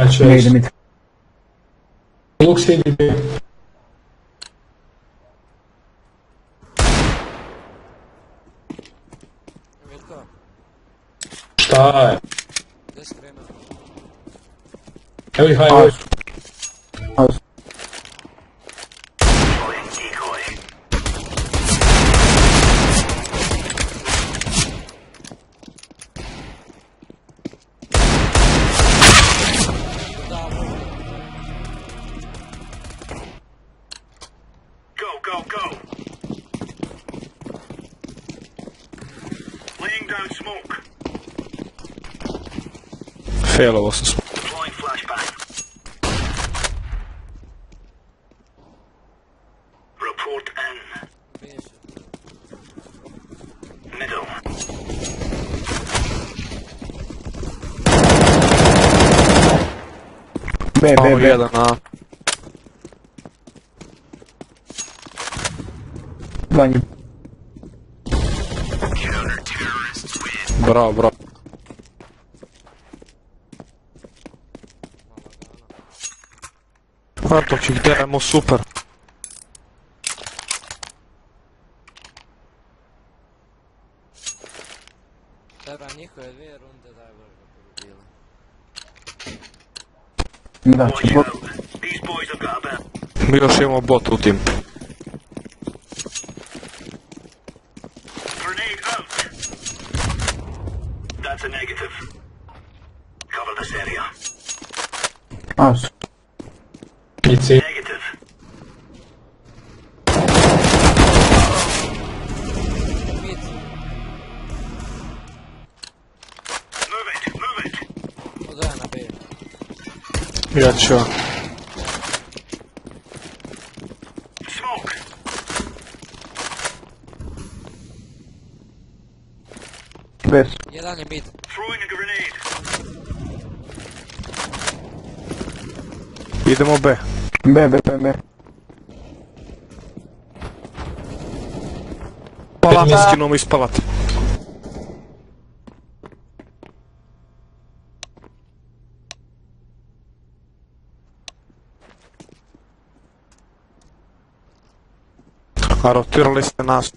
Ja ću Ne reći. ide mi. Luk se ide gdje? Veljko, Šta je? gdje si krenuo? Evo ih, hajde. Aus. Failovo sam smo. Bježi. B, Malo B, B. jedan, a? Donji. Bravo, bravo. Antoć ih deremo, super. Dobra, njihove dvije runde najbolje bi bile. Da, bot. Mi još imamo bot u tim. Aus. Ici. Mid. Odaja na B. Ja ću. Bez. Jedan je mid. Idemo B. B, B, B, B. Palat, iskinemo iz palate. A rotirali ste nas.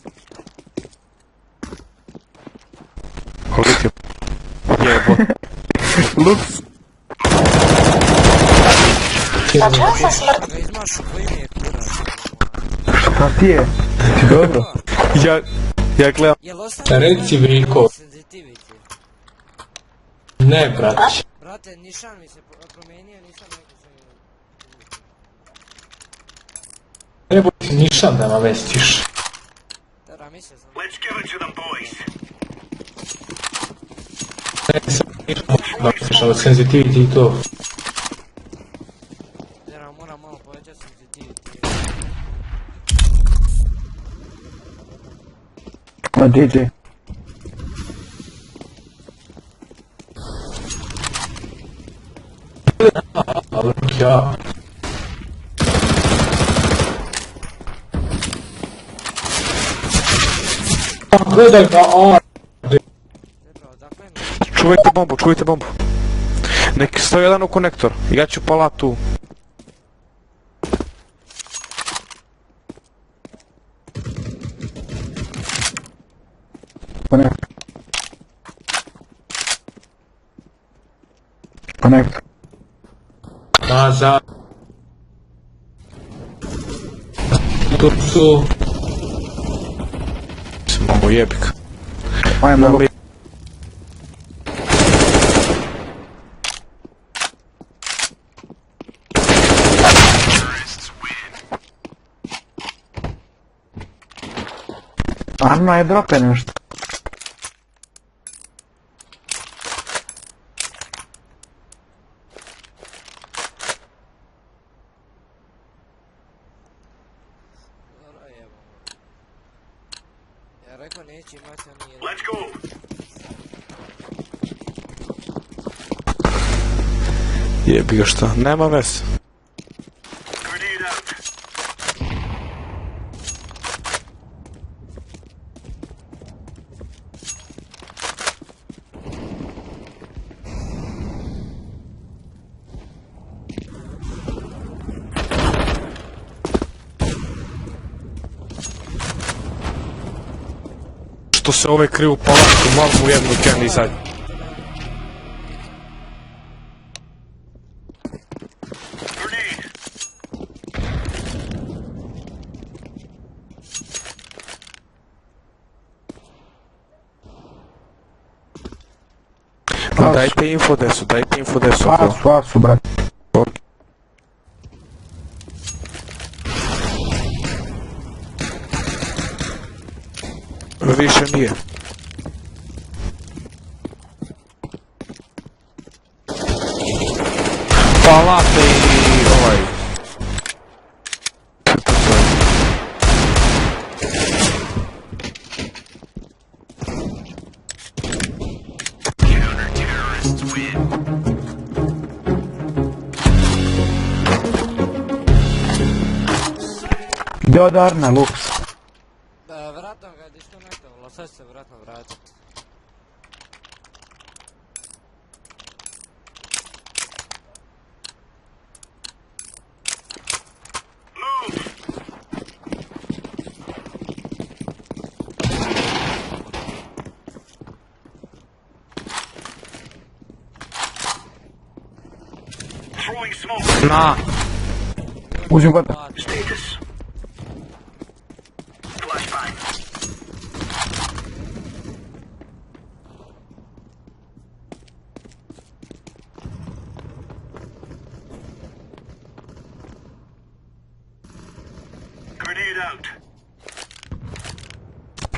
Litio. Jebo. Lux. Ga izmašu, koji mi je kurac. Šta ti je? Ti dobro? Ja gledam. Jel ostane Reci Veljko. sensitivity? Ne, brać. Brate, nišan mi se promijenio, nisam neko se... Treba ti nišan da navestiš. Tera, mislio sam. Ne, sam nišan navestiš, ali sensitivity i to. Tera, moram malo povećati sensitivity. O, DJ. Ali ja... Gledaj ga, on! Tera, odakle mi? Čuvajte bombu. Nek stoji jedan u konektor. Ja ću palatu. Connect. Connect. Nazad. Tu su... Bombo jebik. Ajmo, Lux. Arma je drope nešto. Dobro, jebo. Ja rekao neće imati oni jedan. Jebi ga šta. Nema veze. što se ove kriju palatu, malo mu jednu gen izađe. Dajte info desu, Fasu, brate. Više nije. Palate i ovaj... Gdje od Arna, Lux? Vratno ga je diskonektovalo, sad će se vratno vratit. Na! Uzim voda.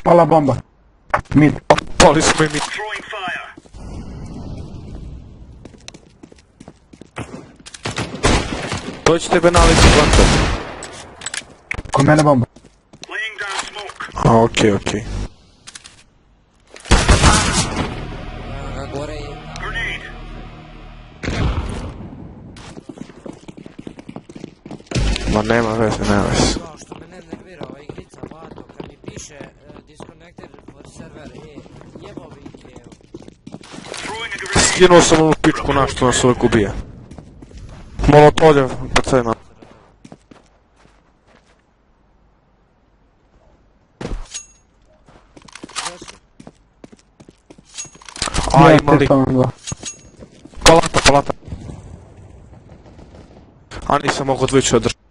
Pala bomba. Mid. Pali smo i mi. Dođite Benalić i plantat. Ko mene bomba. A, okej. Ga gore i... Ma nema veze. Ono što me ne nervira ova igrica, vato, kad mi piše disconnected for server, jebo bi je... Skinuo sam ovu pičku na što nas uvijek ubija. Molotoljev, bacaj na. A, imali. Palata. A nisam mogu odvići održati.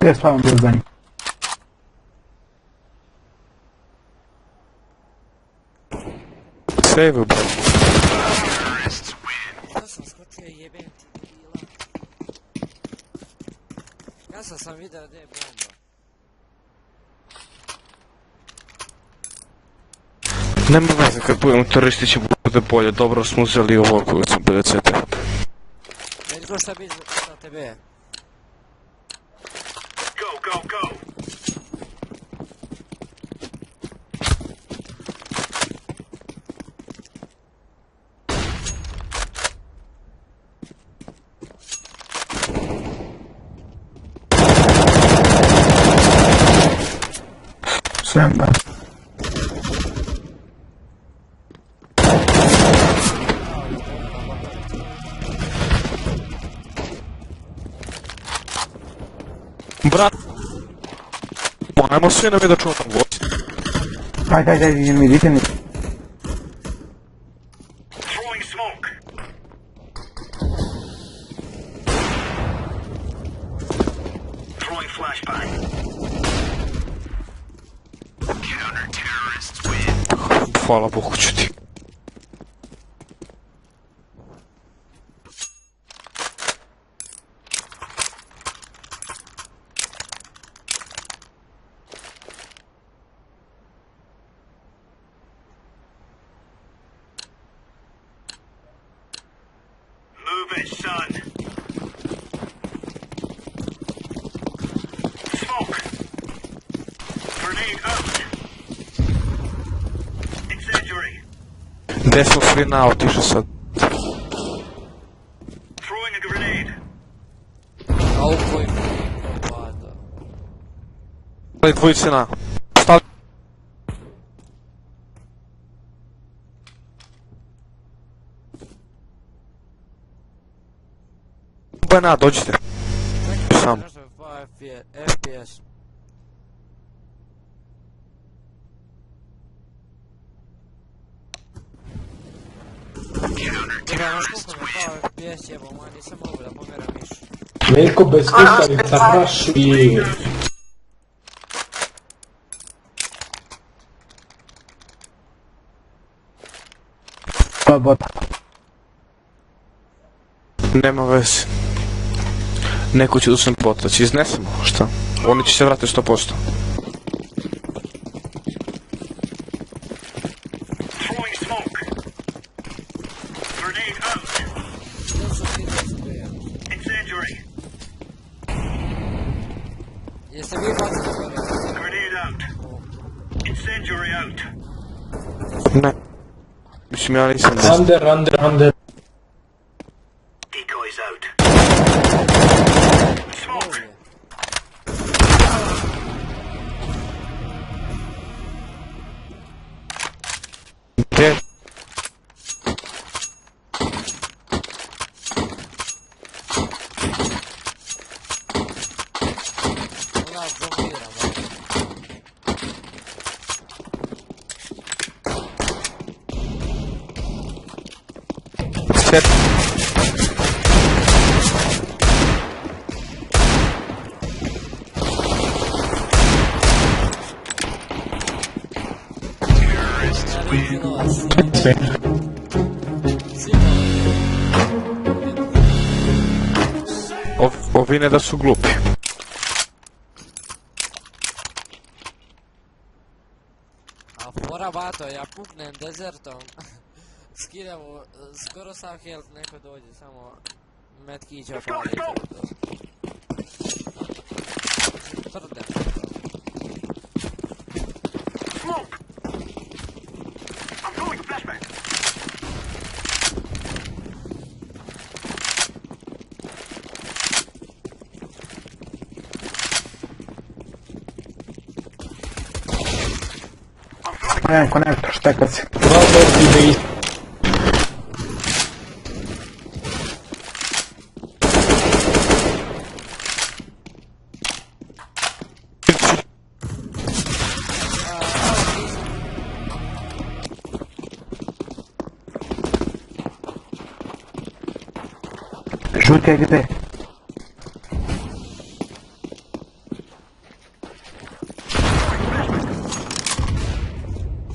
Gdje spavam bio za njim? Save, bro. Šta sam skočio jebem ti debila? Kasno sam vidio gdje je bomba. Nema veze, kad budemo teroristi će bude bolje. Dobro smo uzeli ovo koga smo bili CT. Veliko šta bi za tebe? Go! Sve, da. Brat! Ajmo svi na mi da čuvam vozi. Ajde, idite mi. Throwing smoke. Throwing flashbang. Counter-terrorists win. Hvala Bogu ću ti. Move it, son. Smoke. Grenade out. Incendiary. Gdje smo svi na otišli sad? Throwing a grenade. A u koji vada. Ali dvojice na. Stali. Bojana, dođite. Sam. Nešto je 5 FPS. Čekaj, znaš koliko mi je pao FPS jebao, ma nisam mogu da pomeram više. Veljko bez kukavica praši. To je bot. Nema veze. Neko će dosem potaći, iznesemo, šta? Oni će se vratiti 100%. Throwing smoke. Grenade out. Što su ti da su prije? Incendiary. Jeste vi bacili gore? Grenade out. Incendiary out. Ne. Mislim, ja nisam desno. Under. Decoys out. Smoke. Ovdje. Gdje? U nas zombiram ovdje. Set. Sve. Ovi ne da su glupi. A fora bato, ja puknem dezertom. Skidam skoro sam health, neko dođe, samo metkića paliti. Trdem. Smoke. I'm throwing a flashbang. Jedan konektor, štekad si. Bravo ide i... Žuti je gdje?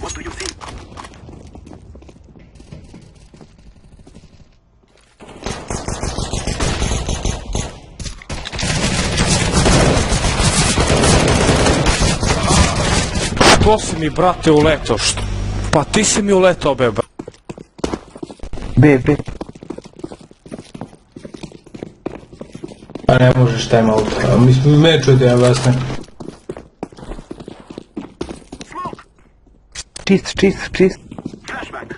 What do you think? Što si mi, brate, uletao? Pa ti si mi uletao, beba. B. Pa ne možeš time out. Mislim, me čujete, ja vas ne. Smoke. Čist. Flashbang.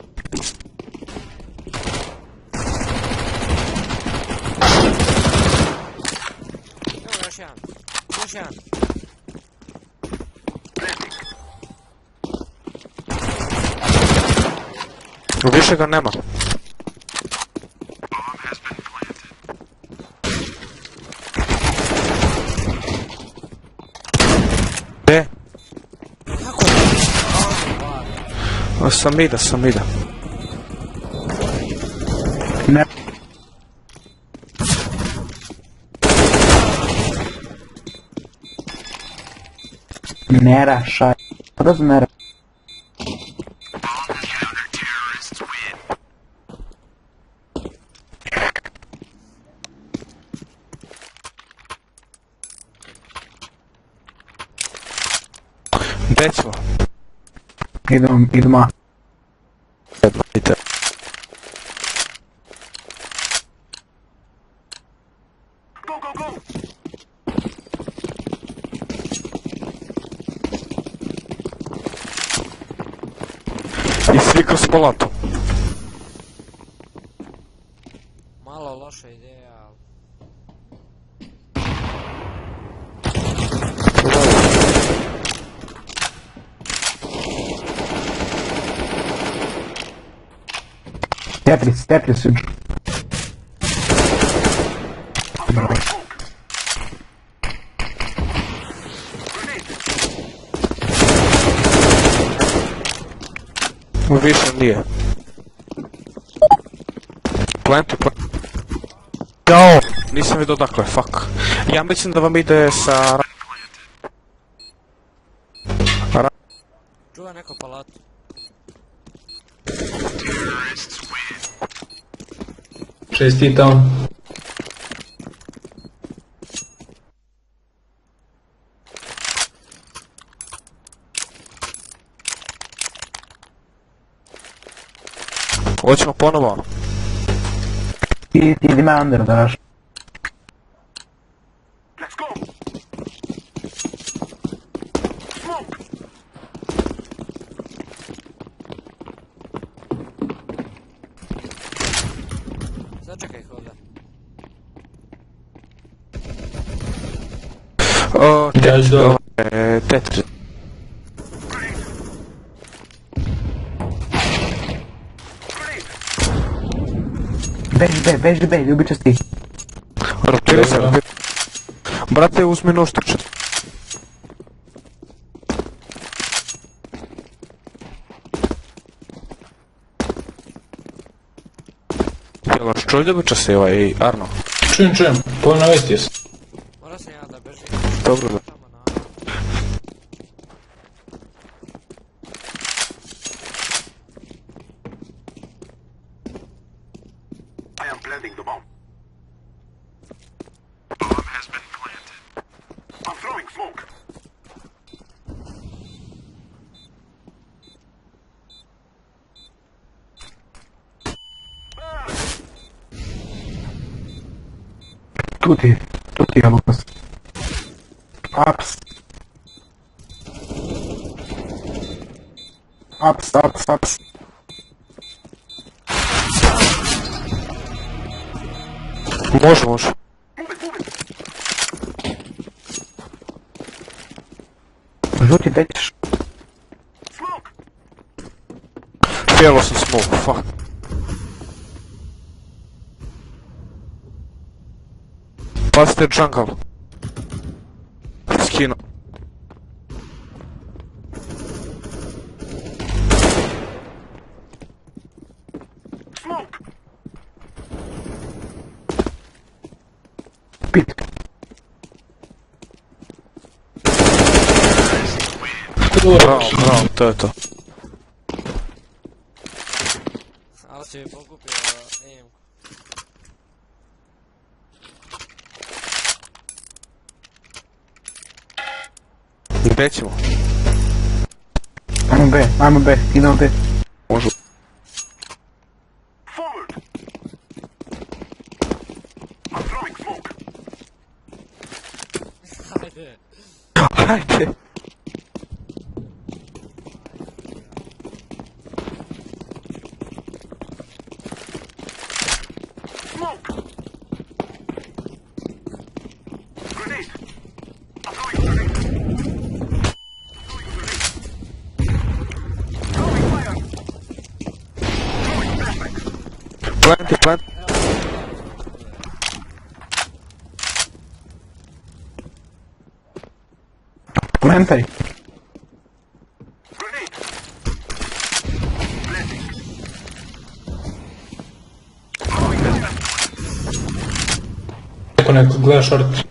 Evo još jedan. Još jedan. Više ga nema. Gdje? Kako je? Sam ida. Ne. Ne rašaj. Razmera. Gdje ćemo? Idemo. Idite. Go. I svi kroz palato. Malo loša ideja, ali... Tetris. Više nije. Plantu. Jao! Nisam vidio dakle, fuck. Ja mislim da vam ide sa... Čuva neko palatu. Čestitam. Hoćemo ponovo. Ti ima under da raš. Let's go. Smoke. Začekaj hoda. O, Daš dobro. Tetris. Beži B, ljubit će ti. Rotiri se. Dobro. Brate, uzmi nož trče. Jel, čuj da biće se ovaj Arno? Čujem, ponavestio sam. Mora sam ja da bežim. Dobro da. Tamo na... I am planting the bomb. Bomb has been planted. I'm throwing smoke. Tu ti je Lukas. Ups. Ups. Može. Move it. Žuti tećeš. Smoke. Htjelo sam smoke, fuck. Pazite jungle. Skino. Smoke. Pit. Bravo, to je to. Ali će pokupio aimku. Gdje ćemo? Ajmo B, idemo B. Može. Forward. I'm throwing smoke. Hajde. Hajde. Smoke. Grenade. I'm throwing grenade. Throwing fire. Throwing flashbang. Plant. Plantaj. Grenade. Planting. Neko gleda short.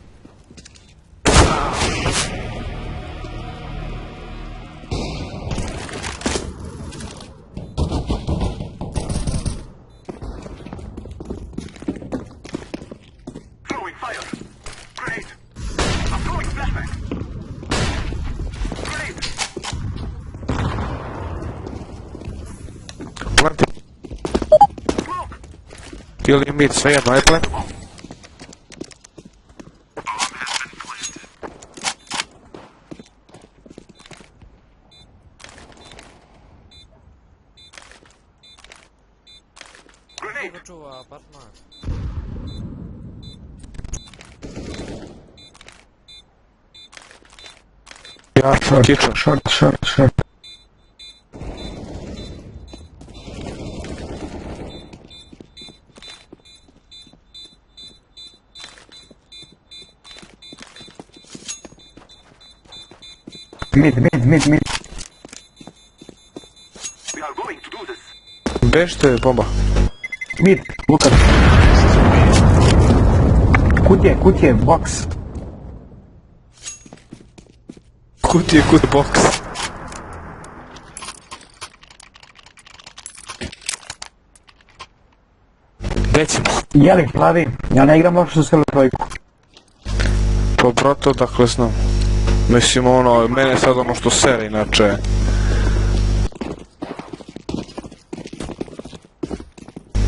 Throwing fire. Grenade. I'm throwing flashbang. Grenade. Plant. Smoke. Ili mid, sve jedno, aj plant. Grenade. Koga čuva apartman? Ja sam kitchen. Short. Mid. We are going to do this. Bežite, bomba. Mid, Lukas. Kutije, box. Kutije, box. Gdje ćemo? Jeli, plavi. Ja ne igram lošu selu trojku. Pa brate, odakle znam. Mislim ono, mene je sad ono što sere inače.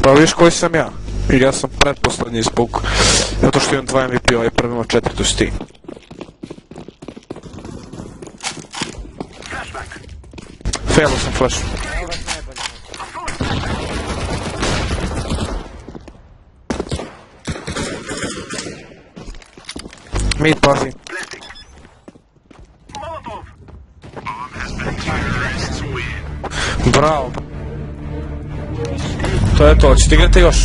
Pa viš koji sam ja? Ja sam pretposlednji zbog... Zato što imam 2 MVP, ovaj prvi ima 4, to si ti. Failo sam flash. Ovo je najbolje. Mid pazi. Molotov. Bravo. To je to, ćete igrati još?